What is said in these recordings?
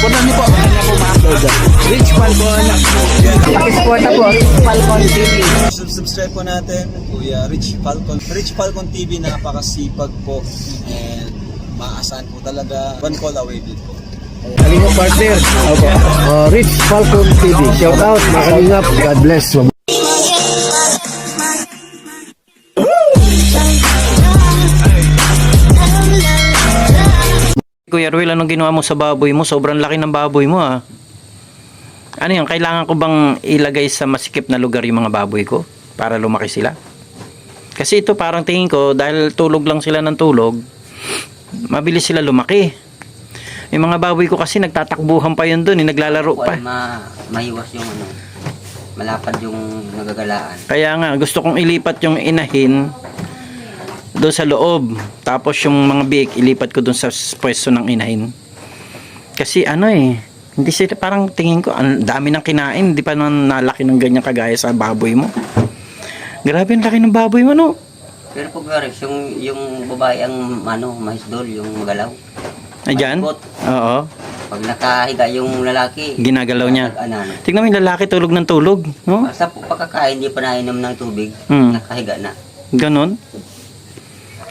Supportan niyo po. Ano na po ma-upload. Rich Falcon. Pakisupport na po. Rich Falcon TV. Subscribe po natin, Kuya Rich Falcon. Rich Falcon TV, napakasipag po. And maasahan po talaga. One call away din po. Kalinga partner. Opo. Rich Falcon TV. Shout out. Mga kalingap. God bless. Kuya Ruel, anong ginawa mo sa baboy mo? Sobrang laki ng baboy mo ah. Ano yun? Kailangan ko bang ilagay sa masikip na lugar yung mga baboy ko? Para lumaki sila? Kasi ito parang tingin ko, dahil tulog lang sila ng tulog, mabilis sila lumaki. Yung mga baboy ko kasi nagtatakbuhan pa yun dun, naglalaro pa. Maiwas yung ano, malapad yung nagagalaan. Kaya nga, gusto kong ilipat yung inahin doon sa loob. Tapos yung mga biik, ilipat ko doon sa pwesto ng inahin. Kasi ano hindi sila, parang tingin ko, ang dami ng kinain, hindi pa nalaki ng ganyan kagaya sa baboy mo. Grabe ang laki ng baboy mo, no? Pero pag Rex, yung babae ang mahisdol, yung magalaw. Ayan? Malikot. Oo. Pag nakahiga yung lalaki, Ginagalaw niya. Ano. Tignan mo yung lalaki, tulog ng tulog, no? Basta pagkakain, hindi pa nainom ng tubig, nakahiga na. Ganon.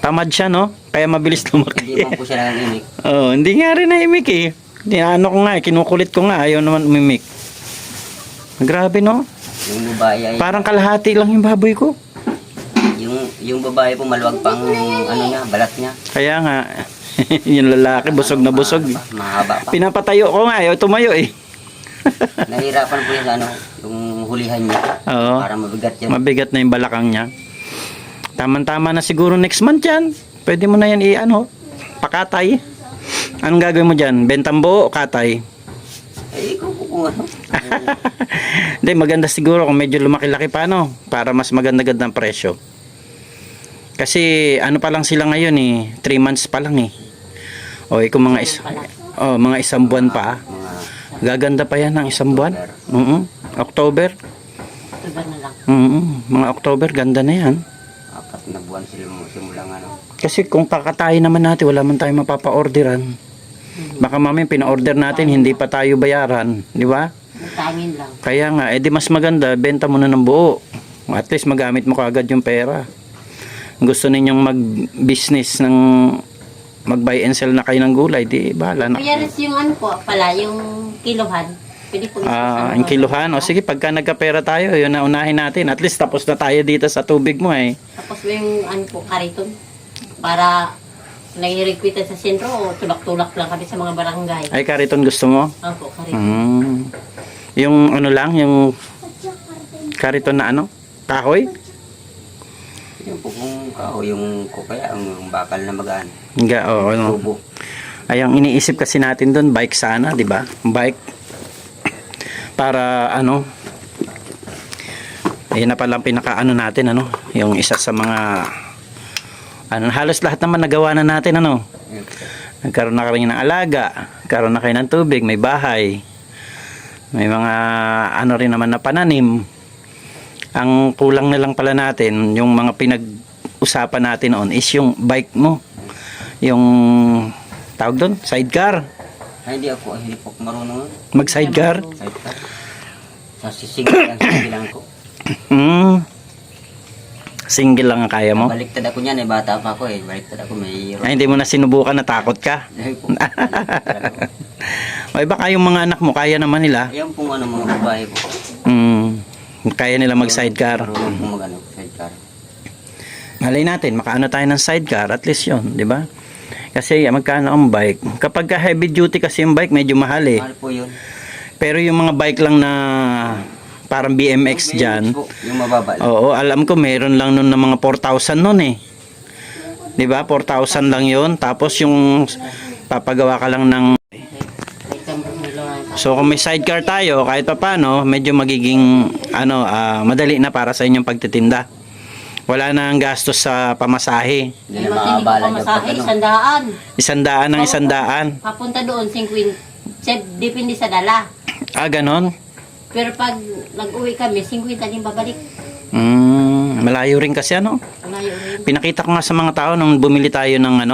Tamad siya, no? Kaya mabilis lumaki. Hindi man po siya nanginig. Oo, hindi nga rin naimik eh. Ano ko nga kinukulit ko nga, ayaw naman umimik. Grabe, no? Yung babae ay, Parang kalahati lang yung baboy ko. yung babae po maluwag pang ano niya, balat niya. Kaya nga, yung lalaki, busog na busog. Mahaba pa. Pinapatayo ko nga, ayaw tumayo eh. Nahirapan po yung yung hulihan niya. Oo. Para mabigat yan. Mabigat na yung balakang niya. Tama-tama na siguro next month yan. Pwede mo na yan pakatay. Anong gagawin mo dyan? Bentang buo o katay? Kung ano. Hindi, maganda siguro kung medyo lumaki-laki pa, no? Para mas maganda-ganda ang presyo. Kasi ano pa lang sila ngayon 3 months pa lang O kung mga mga isang buwan pa. Gaganda pa yan ng isang buwan. October. October na lang. Mga October, ganda na yan. 4 na buwan sila simulang ano. Kasi kung kakatayin naman natin, wala man tayong mapapa-orderan. Baka mamaya pina-order natin, hindi pa tayo bayaran, di ba? Tangin lang. Kaya nga, di mas maganda, benta mo na ng buo. At least magamit mo kaagad yung pera. Gusto ninyong mag-business ng mag-buy and sell na kayo ng gulay, di bahala na. Kaya yung ano po pala, yung kilohan. Pwede po Ang kiluhan. O sige, pagka nagkapera tayo, yun na unahin natin. At least tapos na tayo dito sa tubig mo Tapos yung ano po, kariton. Para nag-requita sa sentro o tulak-tulak lang kami sa mga barangay. Ay, kariton gusto mo? Opo, kariton. Yung ano lang, yung kariton na ano? Kahoy? Yung po kung yung kaya ang bakal na magaan. Ano. Tubo. Ay, ang iniisip kasi natin doon, bike sana, di ba? Bike. Para ayun na pala pinaka-ano natin, yung isa sa mga, halos lahat naman nagawa na natin, Nagkaroon na kayo ng alaga, nagkaroon na kayo ng tubig, may bahay, may mga, rin naman na pananim. Ang kulang na lang pala natin, yung mga pinag-usapan natin noon, is yung bike mo. Yung, tawag doon, sidecar. Ay, hindi po marunong. Mag-sidecar? Sidecar. Sa single lang ko. Single lang ang kaya mo? Baliktad ako niyan, bata pa ako Baliktad ako, may... Ay, hindi mo na sinubukan, natakot ka? Ay po. O baka yung mga anak mo, kaya naman nila. Ayan pong mga babae po. Kaya nila mag-sidecar. Marunong pong sidecar. Malay natin, makaano tayo ng sidecar, at least yun, di ba? Kasi magkano ang bike? Kapag heavy duty kasi yung bike, medyo mahal Mahal po yun. Pero yung mga bike lang na parang BMX dyan, yung mababa lang. oo, alam ko meron lang nun ng mga 4,000 nun di ba? 4,000 lang yun. Tapos yung papagawa ka lang ng, so kung may sidecar tayo, kahit pa paano, medyo magiging madali na para sa inyong pagtitinda. Wala na ang gastos sa pamasahe. Hindi na makabala niya pag ano. 100. 100 ng 100. Papunta doon, 50. Depende sa dala. Ganon. Pero pag nag-uwi kami, 50 din babalik. Malayo rin kasi Malayo rin. Pinakita ko nga sa mga tao nung bumili tayo ng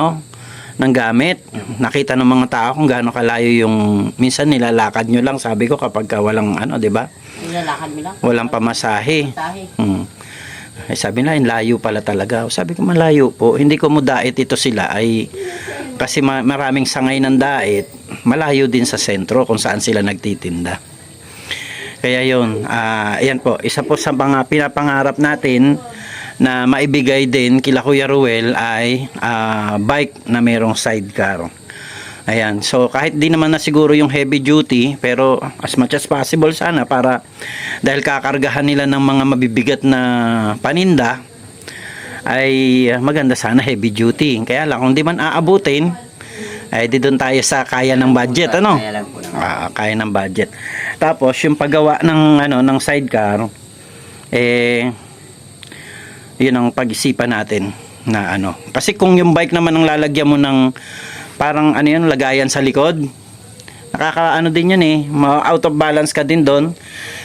ng gamit. Nakita ng mga tao kung gaano kalayo yung minsan nilalakad nyo lang, sabi ko, kapag walang ano, 'di ba? Nilalakad mo lang. Walang pamasahe. Tahi. Ay, sabi na, layo pala talaga. Sabi ko, malayo po. Hindi ko mo dait ito sila ay kasi maraming sangay ng dait, malayo din sa sentro kung saan sila nagtitinda. Kaya yun, ayan po, isa po sa mga pinapangarap natin na maibigay din kila Kuya Ruel ay bike na merong sidecar. Ayan, so kahit di naman na siguro yung heavy duty, pero as much as possible sana para dahil kakargahan nila ng mga mabibigat na paninda, ay maganda sana heavy duty. Kaya lang, kung di man aabutin, ay di doon tayo sa kaya ng budget, ano? Kaya lang po naman. Kaya ng budget. Tapos, yung paggawa ng, ng sidecar, yun ang pag-isipan natin na ano. Kasi kung yung bike naman ang lalagyan mo ng parang ano yun, lagayan sa likod, nakakaano din yun out of balance ka din doon.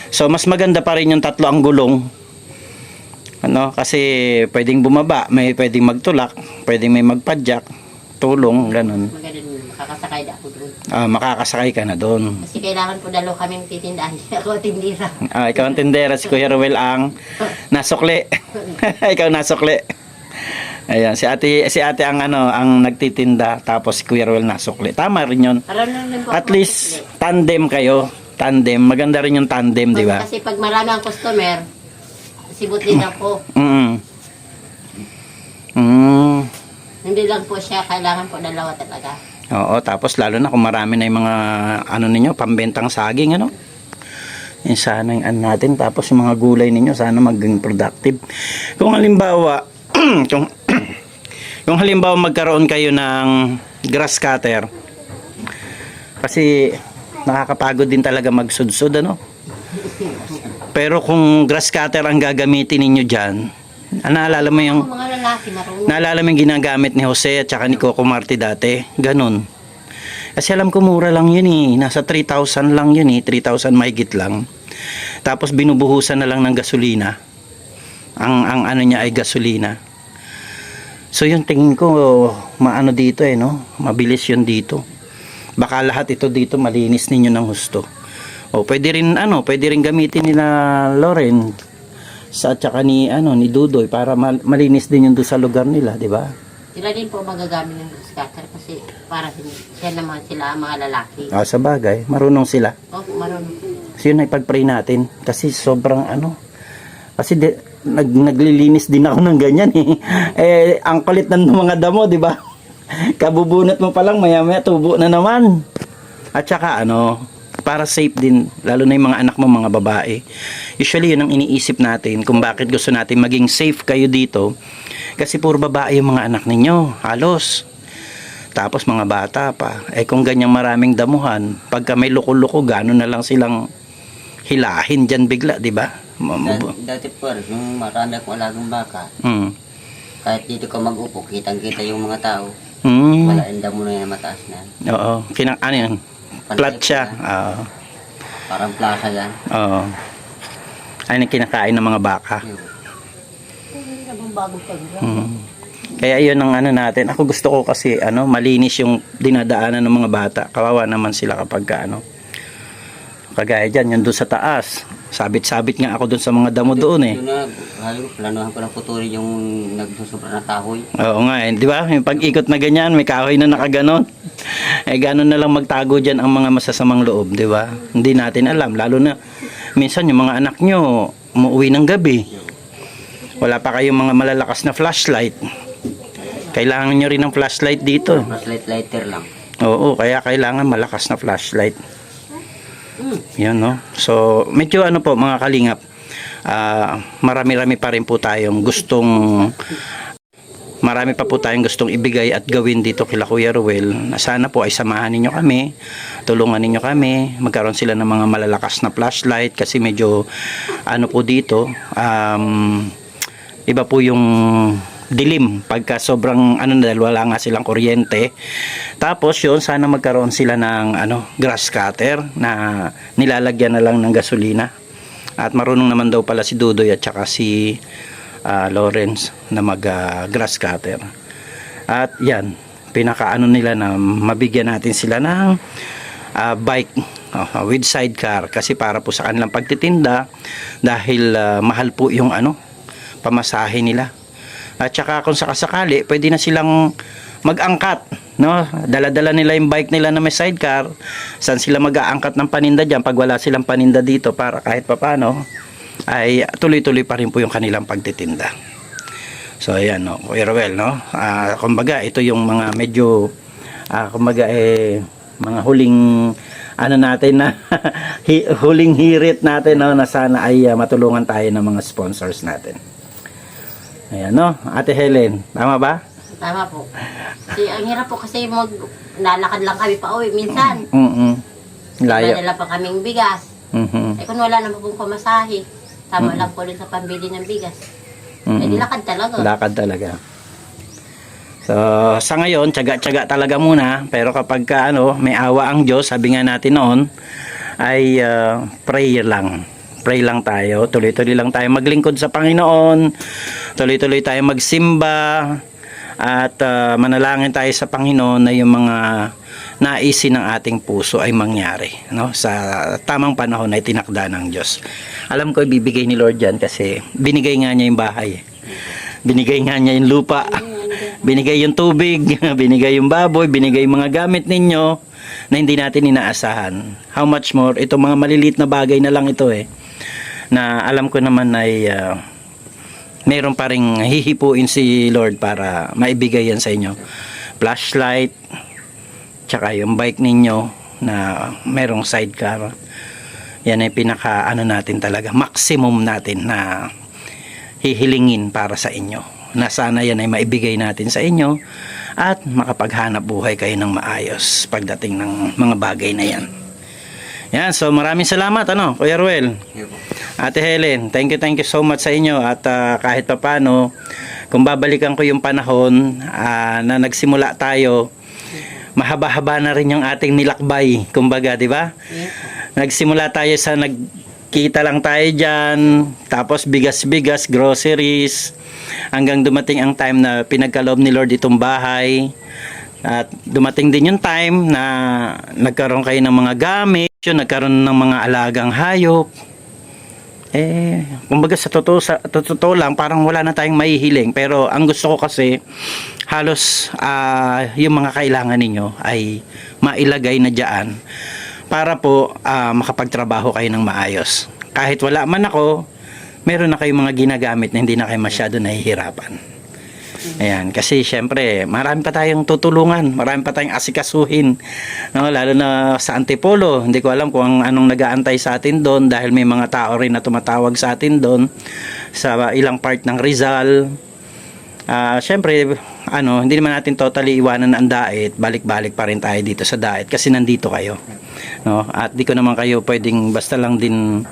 So, mas maganda pa rin yung tatlo ang gulong. Ano, kasi pwedeng bumaba, may pwedeng magtulak, pwedeng may magpadyak, tulong, ganun. Maganda din, makakasakay na ako doon. Makakasakay ka na doon. Kasi kailangan po dalaw kaming titindahan. Ako tindira. Ikaw ang tindera, si Kuya Ruel ang nasukli. Ikaw nasukli. Ayan, si ate ang ang nagtitinda, tapos si Kuya Ruel nasukli. Tama rin yun. At least tandem kayo. Tandem, maganda rin yung tandem, di ba? Kasi pag marami ang customer, sibot din ako. Hindi lang po siya, kailangan po dalawa talaga. Oo, tapos lalo na kung marami na yung mga ano ninyo, pambentang saging, ano? Yung sana yung ano natin, tapos yung mga gulay ninyo, sana maging productive. Kung halimbawa, kung halimbawa magkaroon kayo ng grass cutter, kasi nakakapagod din talaga magsudsud, ano? Pero kung grass cutter ang gagamitin ninyo dyan, naalala mo yung Mga lalaki marunong. naalala mo yung ginagamit ni Jose at saka ni Coco Marti dati? Ganun. Kasi alam ko mura lang yun nasa 3,000 lang yun 3,000 mahigit lang. Tapos binubuhusan na lang ng gasolina. Ang ano niya ay gasolina. So yung tingin ko maano dito no? Mabilis yun dito. Baka lahat ito dito malinis ninyo ng husto. O pwede rin gamitin nila Loren sa at saka ni Dudoy para malinis din yung doon sa lugar nila, di ba? Sila din po magagamit ng scatter kasi para siya naman sila mga lalaki. Sa bagay, marunong sila. Marunong. So yun ay pag-pray natin kasi sobrang kasi naglilinis din ako ng ganyan ang kulit ng mga damo, di ba? Kabubunot mo pa lang, maya-maya tubo na naman. At saka para safe din, lalo na yung mga anak mo, mga babae. Usually yun ang iniisip natin kung bakit gusto natin maging safe kayo dito. Kasi puro babae yung mga anak ninyo, halos. Tapos mga bata pa. Kung ganyang maraming damuhan, pagka may luko-luko, gano'n na lang silang hilahin dyan bigla, di ba? Dati po, yung marami akong alagang baka, kahit dito ka mag-upo, kitang-kita yung mga tao. Wala yung damo na yan, mataas na. Oo. Ano yan? Flat siya. Parang plaza yan. Oo. Ay, kinakain ng mga baka. Kaya yun ang natin. Ako gusto ko kasi malinis yung dinadaanan ng mga bata. Kawawa naman sila kapag kagaya dyan, yung doon sa taas. Sabit-sabit nga ako doon sa mga damo doon Yun na, planuhan ko lang puturin yung nagsusubra na kahoy. Oo nga, di ba? Yung pag-ikot na ganyan, may kahoy na nakaganon. Ganon na lang magtago dyan ang mga masasamang loob, di ba? Hindi natin alam. Lalo na, minsan yung mga anak nyo, umuwi ng gabi. Wala pa kayong mga malalakas na flashlight. Kailangan nyo rin ng flashlight dito. Flashlight lighter lang. Oo, kaya kailangan malakas na flashlight. Yan, no? So, medyo po mga kalingap, marami pa po tayong gustong ibigay at gawin dito kila Kuya Ruel, na sana po ay samahan ninyo kami, tulungan ninyo kami, magkaroon sila ng mga malalakas na flashlight kasi medyo po dito, iba po yung dilim pagka sobrang dahil wala nga silang kuryente. Tapos yun, sana magkaroon sila ng grass cutter na nilalagyan na lang ng gasolina. At marunong naman daw pala si Dudoy at saka si Lawrence na mag grass cutter. At yan, pinakaano nila na mabigyan natin sila ng bike with sidecar, kasi para po sa kanilang pagtitinda, dahil mahal po yung pamasahe nila. At saka kung sakasakali, pwede na silang mag-angkat, no? Dala-dala nila yung bike nila na may sidecar. Saan sila mag-aangkat ng paninda diyan pag wala silang paninda dito, para kahit papano ay tuloy-tuloy pa rin po yung kanilang pagtitinda. So ayan, no, Kuya Ruel, no? Kumbaga ito yung mga medyo kumbaga mga huling natin na huling hirit natin, no, na sana ay matulungan tayo ng mga sponsors natin. Ayan, no, Ate Helen, tama ba? Tama po. Kasi ang hirap po kasi nalakad lang kami pa uwi minsan. Layo. Madala pa kaming bigas. Eh kung wala naman pong pamasahe, tama lang po rin sa pambili ng bigas. Eh dilakad talaga. Lakad talaga. So, sa ngayon, tiyaga-tiyaga talaga muna. Pero kapag may awa ang Diyos, sabi nga natin noon, ay pray lang. Pray lang tayo. Tuloy-tuloy lang tayo maglingkod sa Panginoon. Tuloy-tuloy tayo magsimba. At manalangin tayo sa Panginoon na yung mga naisin ng ating puso ay mangyari, no? Sa tamang panahon ay tinakda ng Diyos. Alam ko ibibigay ni Lord yan kasi binigay nga niya yung bahay. Binigay nga niya yung lupa. Binigay yung tubig, binigay yung baboy, binigay yung mga gamit ninyo na hindi natin inaasahan. How much more, itong mga maliliit na bagay na lang ito na alam ko naman ay meron pa ring hihipuin si Lord para maibigay yan sa inyo. Flashlight, tsaka yung bike ninyo na merong sidecar. Yan ay pinaka natin talaga, maximum natin na hihilingin para sa inyo. Na sana yan ay maibigay natin sa inyo at makapaghanap buhay kayo ng maayos pagdating ng mga bagay na yan. Yan, so maraming salamat Kuya Ruel. Ate Helen, thank you so much sa inyo. At kahit papano, kung babalikan ko yung panahon na nagsimula tayo, mahaba-haba na rin yung ating nilakbay, kumbaga, di ba? Nagsimula tayo sa nagkita lang tayo dyan, tapos bigas-bigas, groceries, hanggang dumating ang time na pinagkaloob ni Lord itong bahay. At dumating din yung time na nagkaroon kayo ng mga gamit, nagkaroon ng mga alagang hayop. Kumbaga sa totoo lang, parang wala na tayong mahihiling. Pero ang gusto ko kasi, halos yung mga kailangan ninyo ay mailagay na dyan para po makapagtrabaho kayo ng maayos. Kahit wala man ako, meron na kayong mga ginagamit na hindi na kayo masyado nahihirapan. Ayan, kasi syempre, marami pa tayong tutulungan, marami pa tayong asikasuhin, no? Lalo na sa Antipolo. Hindi ko alam kung anong nag-aantay sa atin doon, dahil may mga tao rin na tumatawag sa atin doon sa ilang part ng Rizal. Syempre, hindi naman natin totally iwanan ang Daet, balik-balik pa rin tayo dito sa Daet kasi nandito kayo, no? At di ko naman kayo pwedeng basta lang din,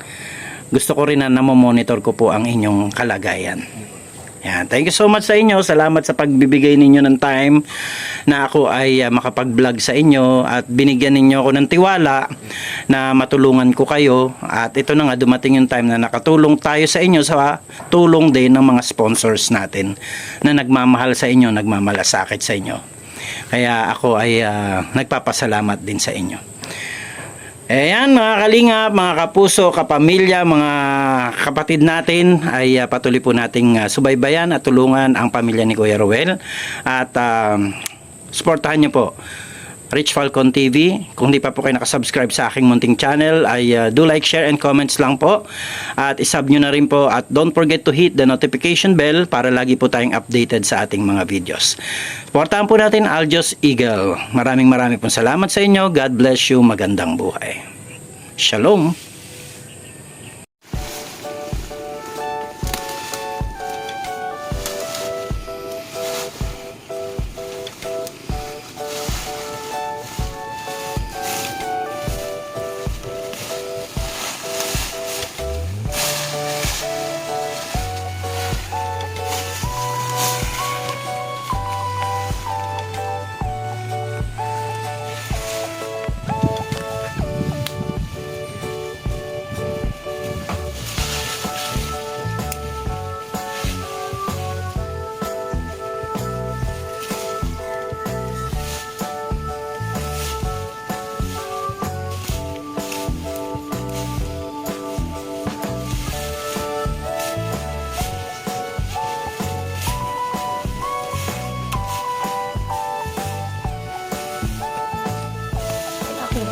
gusto ko rin na namomonitor ko po ang inyong kalagayan. Yan. Thank you so much sa inyo. Salamat sa pagbibigay ninyo ng time na ako ay makapag-vlog sa inyo at binigyan ninyo ako ng tiwala na matulungan ko kayo. At ito na nga, dumating yung time na nakatulong tayo sa inyo sa tulong din ng mga sponsors natin na nagmamahal sa inyo, nagmamalasakit sa inyo. Kaya ako ay nagpapasalamat din sa inyo. Ayan mga kalingap, mga kapuso, kapamilya, mga kapatid natin ay patuloy po nating subaybayan at tulungan ang pamilya ni Kuya Ruel. At supportahan nyo po Rich Falcon TV. Kung di pa po kayo nakasubscribe sa aking munting channel ay do like, share and comments lang po. At isub nyo na rin po at don't forget to hit the notification bell para lagi po tayong updated sa ating mga videos. Supportahan po natin Aljos Eagle. Maraming pong salamat sa inyo. God bless you. Magandang buhay. Shalom.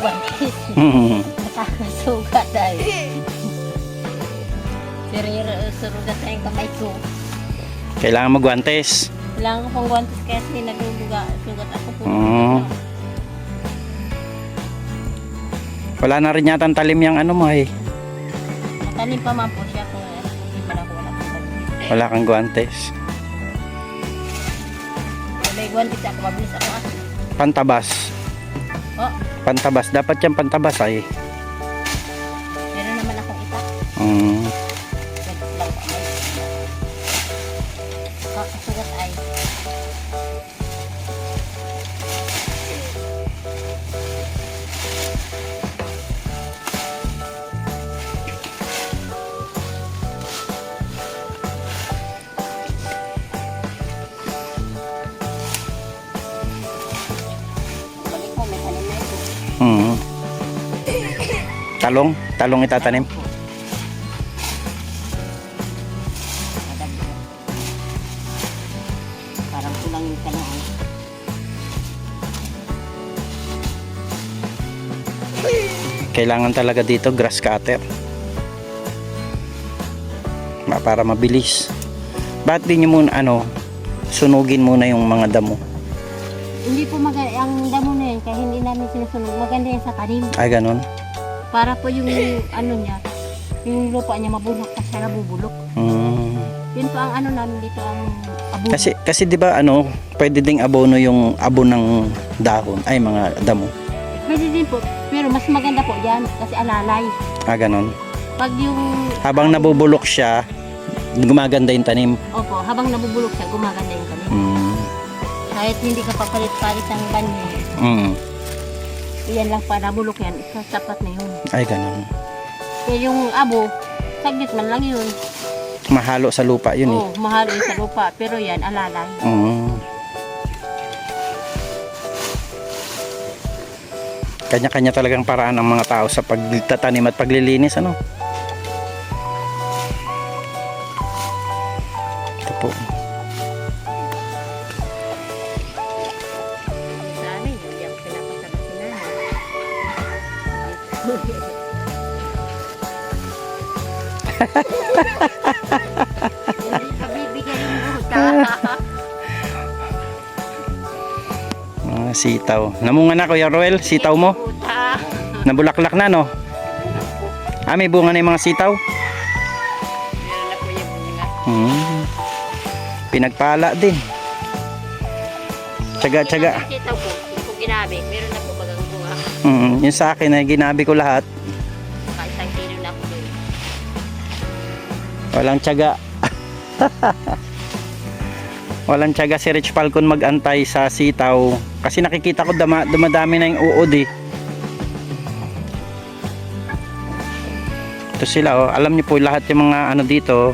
guwantes. Mhm. Nakakasugat ay. Surugat na yung kamay ko. Kailangan magwantes. Kailangan ko pang guwantes kasi nagduduga. Sugat ako po. Oo. Wala na rin yata ang talim yung ano mo eh. Matalim pa man po siya kung hindi pa ako wala po. Wala kang guwantes. May guwantes ako, mabilis ako ah. Pantabas. Oh, Pantabas. Dapat yan pantabas ay. meron naman akong isa. Mm. Naglaw ako. Kakasugat ay. Balik ko, may tanim na ito. Mm. Talong. Talong itatanim. Parang kulang yung kalaan. Kailangan talaga dito grass cutter. Para mabilis. Ba't di nyo muna sunugin muna yung mga damo? Hindi po maganda, ang damo na yan, kaya hindi namin sinusunog. Maganda yan sa tanim. Ay, ganun. Para po yung niya, yung lupa niya mabulok pa siya nabubulok. Mm. Yun po ang namin dito, ang abo. Kasi di ba pwede ding abono yung abo ng dahon, ay mga damo. Pwede din po, pero mas maganda po yan kasi alalay. Ah, ganun. Pag yung... Habang nabubulok siya, gumaganda yung tanim. Opo, habang nabubulok siya, gumaganda yung tanim. Mm. Kahit hindi ka papalit-palit ng banyo, Mm. yan lang pa nabulok yan, sapat na yun. Ay, ganun. Kaya yung abo, saglit man lang yun. Mahalo sa lupa yun eh. Oo, mahal yun sa lupa, pero yan, alalay. Mm. Kanya-kanya talagang paraan ng mga tao sa pagtatanim at paglilinis, ano? Ito po. Sa amin, hindi ako pinapasama si nanay. Hindi ka bibigyan ng buta. Sitaw. Namunga na, Kuya Roel, sitaw mo? Buta. Nabulaklak na, no? Ah, may bunga na yung mga sitaw? Meron na po yung bunga. Pinagpala din. Tsaga-tsaga. Sitaw po, hindi ko ginabi. Meron na po bagang bunga. Yung sa akin, ay ginabi ko lahat. Baka isang kilo na po doon. Walang tsaga. Walang tsaga si Rich Falcon mag-antay sa sitaw. Kasi nakikita ko dumadami na yung uod eh. Ito sila oh. Alam niyo po lahat yung mga dito.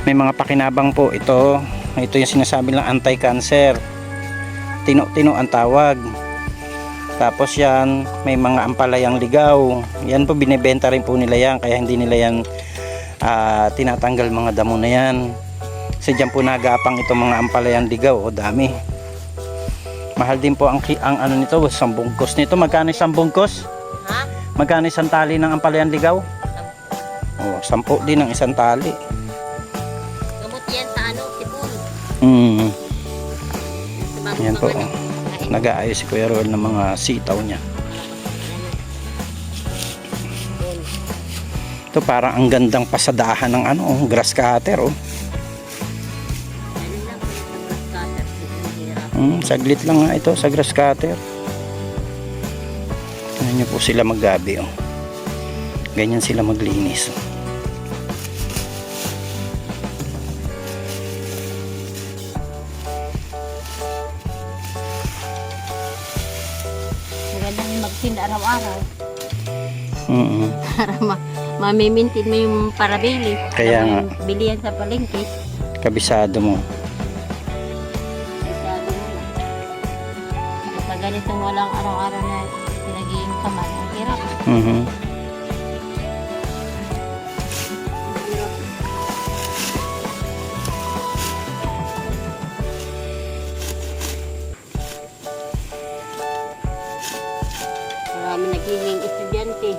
May mga pakinabang po. Ito yung sinasabi lang anti-cancer. Tino-tino ang tawag. Tapos yan, may mga ampalayang ligaw. Yan po binibenta rin po nila yan. Kaya hindi nila yan tinatanggal mga damo na yan. Kasi dyan po nagapang itong mga ampalayang ligaw. O dami. Mahal din po ang nito, 10 bungkos nito. Magkano isang bungkos? Ha? Magkano isang tali ng ampalayang ligaw? O, 10 din ang isang tali. Gamot yan sa tipon. Sa mga Yan po. kahit Nag-aayos si Kuya Roel ng mga sitaw niya. Ito parang ang gandang pasadahan ng grass cutter oh. Saglit lang nga ito sa grass cutter. Tingnan niyo po sila maggabi oh. Ganyan sila maglinis oh. maganda yung magtinda araw-araw. Para mamimintin mo yung parabili. Kaya nga. Bilihan sa palengke. Kabisado mo. Masyado mo na. Sa ganitong walang araw-araw na pinag-iing kamay, ang hirap. Marami nagiging estudyante.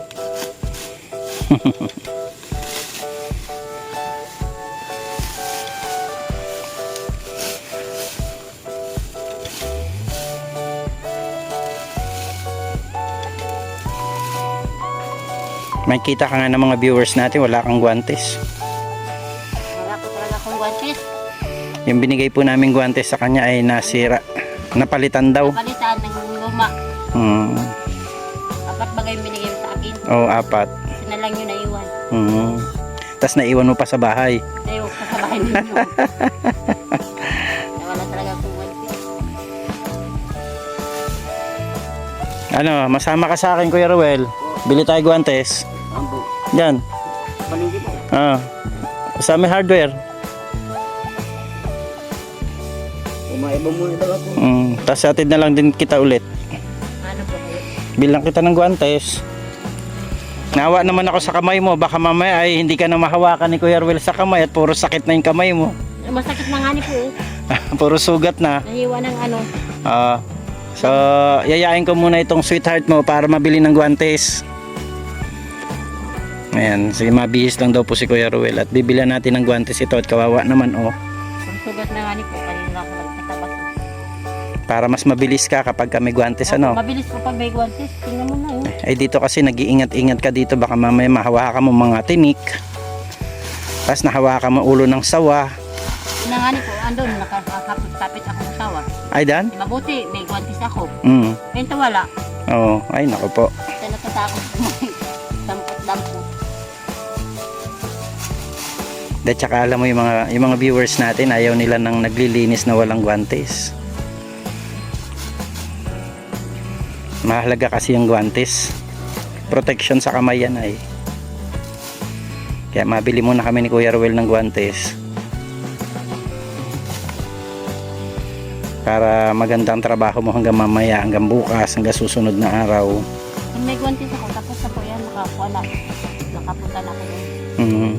May kita ka nga ng mga viewers natin, wala kang guantes. Wala ko talaga akong guantes. Yung binigay po namin guantes sa kanya ay nasira. Napalitan daw. Palitan ng luma. Hmm. Apat bagay yung binigay mo sa akin. Oo, 4. Kasi na lang yun naiwan. Hmm. Tapos naiwan mo pa sa bahay. Ayaw ko sa bahay ninyo. Wala talaga akong guantes. Ano, masama ka sa akin, Kuya Ruel. Bili tayo guantes. Ambo. Yan. Palingki po. Sa may hardware. Umaiba muna daw ako. Tapos atid na lang din kita ulit. Ano po kayo? Bilang kita ng guantes. Nawa naman ako sa kamay mo. Baka mamaya ay hindi ka na mahawakan ni Kuya Ruel sa kamay at puro sakit na yung kamay mo. Masakit na nga ni po. Puro sugat na. Nahiwa ng ano. So, yayain ko muna itong sweetheart mo para mabili ng guantes. Ayan, sige, mabihis lang daw po si Kuya Ruel at bibilihan natin ng guantes ito at kawawa naman oh. Ang sugat na nga ni po. Kanina ako nagtatabas. Para mas mabilis ka kapag may guantes ano. Mabilis po pag may guantes. Tingnan mo na yun. Ay dito kasi nag-iingat-ingat ka dito baka mamaya mahawakan mo mga tinik. Tapos nahawakan mo ulo ng sawa. Ina nga ni po. Andun. Nakakapit ako ng sawa. Ay dan? Mabuti. May guantes ako. Mm. Ito wala. Oo, ay nako po. Kaya natatakot ko. Dampot-dampot. At saka alam mo yung mga viewers natin ayaw nila nang naglilinis na walang guantes. Mahalaga kasi yung guantes. Protection sa kamay yan ay. Kaya mabili muna kami ni Kuya Ruel ng guantes. Para magandang trabaho mo hanggang mamaya, hanggang bukas, hanggang susunod na araw. Kung may guantes ako, tapos na po yan. Nakakuha na. Nakapunta na ako yun.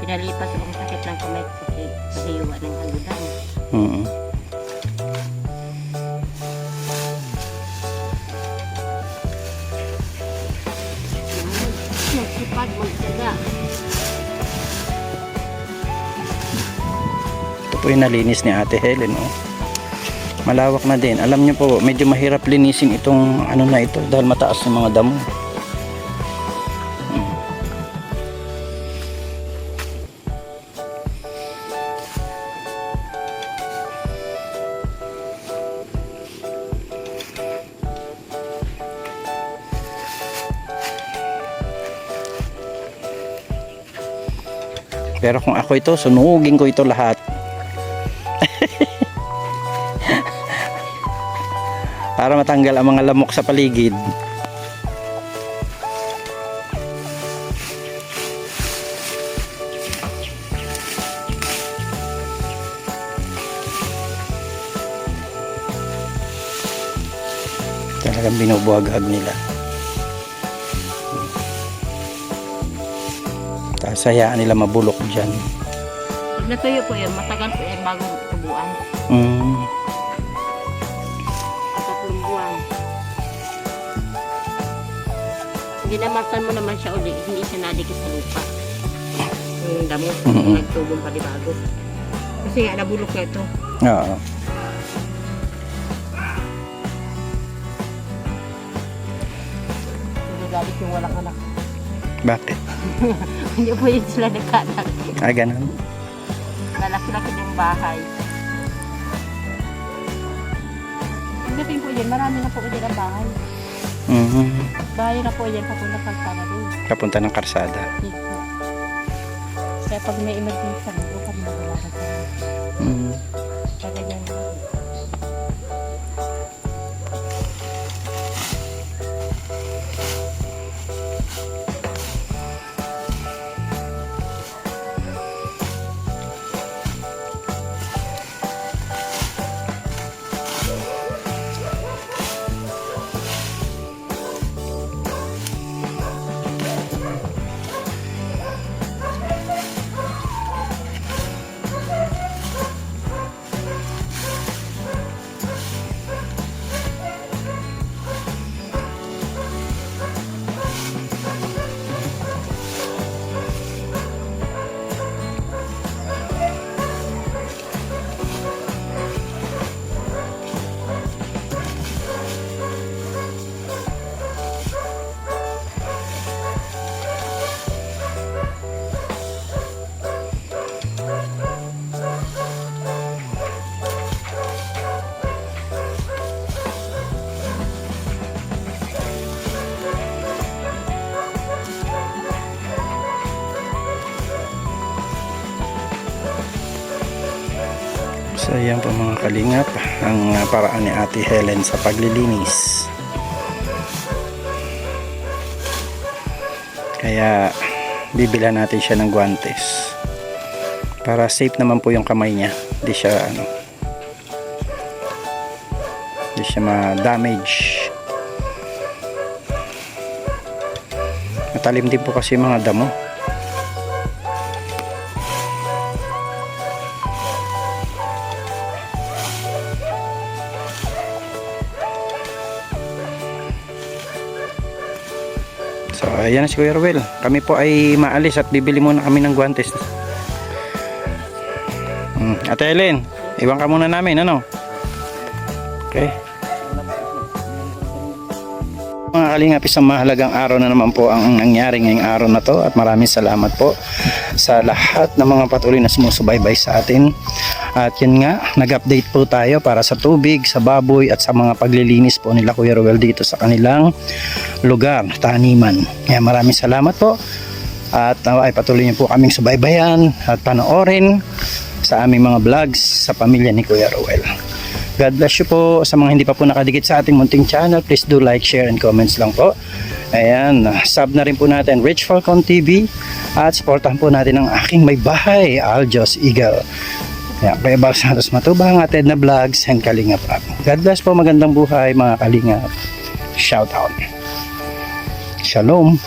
Pinalipas ang sakit ng kamay kasi pahiwa ng aludan. Magsipag, magsaga. Ito po yung nalinis ni Ate Helen oh. Malawak na din. Alam niyo po, medyo mahirap linisin itong ano na ito dahil mataas yung mga damo. Pero kung ako ito, sunugin ko ito lahat. Para matanggal ang mga lamok sa paligid. Talagang binubuhag-hag nila. Tapos hayaan nila mabulok dyan. Pag natuyo po yan, matagal po yan bago tubuan. Tatlong buwan. Hindi naman mo naman siya uli, hindi siya nadikit sa lupa. Yung damo, nagtubong pa di bago. Kasi nga nabulok na ito. Oo. Hindi galit yung walang anak. Bakit? Hindi po yun sila nagkanak. Ah, ganun. Lalaki-laki yung bahay. Pagdating po dyan, marami na po dyan ang bahay. Bahay na po dyan, papunta kalsada doon. Kapunta ng karsada. Dito. Kaya pag may emergency, nandito kami naglalakad sa Kaya dyan. So ayan po mga kalingap, ang paraan ni Ate Helen sa paglilinis. Kaya bibila natin siya ng guantes para safe naman po yung kamay niya, hindi siya ma-damage. Matalim din po kasi yung mga damo. So ayan na si Kuya Ruel. Kami po ay maalis at bibili muna kami ng guantes. Ate Helen, iwan ka muna namin, ano? Okay. Mga kalingap, isang mahalagang araw na naman po ang nangyari ngayong araw na to, at maraming salamat po sa lahat ng mga patuloy na sumusubaybay sa atin. At yun nga, nag-update po tayo para sa tubig, sa baboy at sa mga paglilinis po nila Kuya Ruel dito sa kanilang lugar, taniman. Kaya maraming salamat po, at ay patuloy niyo po kaming subaybayan at panoorin sa aming mga vlogs sa pamilya ni Kuya Ruel. God bless you po. Sa mga hindi pa po nakadikit sa ating munting channel, please do like, share, and comments lang po. Ayan, sub na rin po natin Rich Falcon TV, at supportahan po natin ang aking may bahay, Aljos Eagle. Ayan, Kuya Bal Santos Matubang, Ated na Vlogs, and Kalingap Up. God bless po, magandang buhay mga Kalingap. Shout out. Shalom.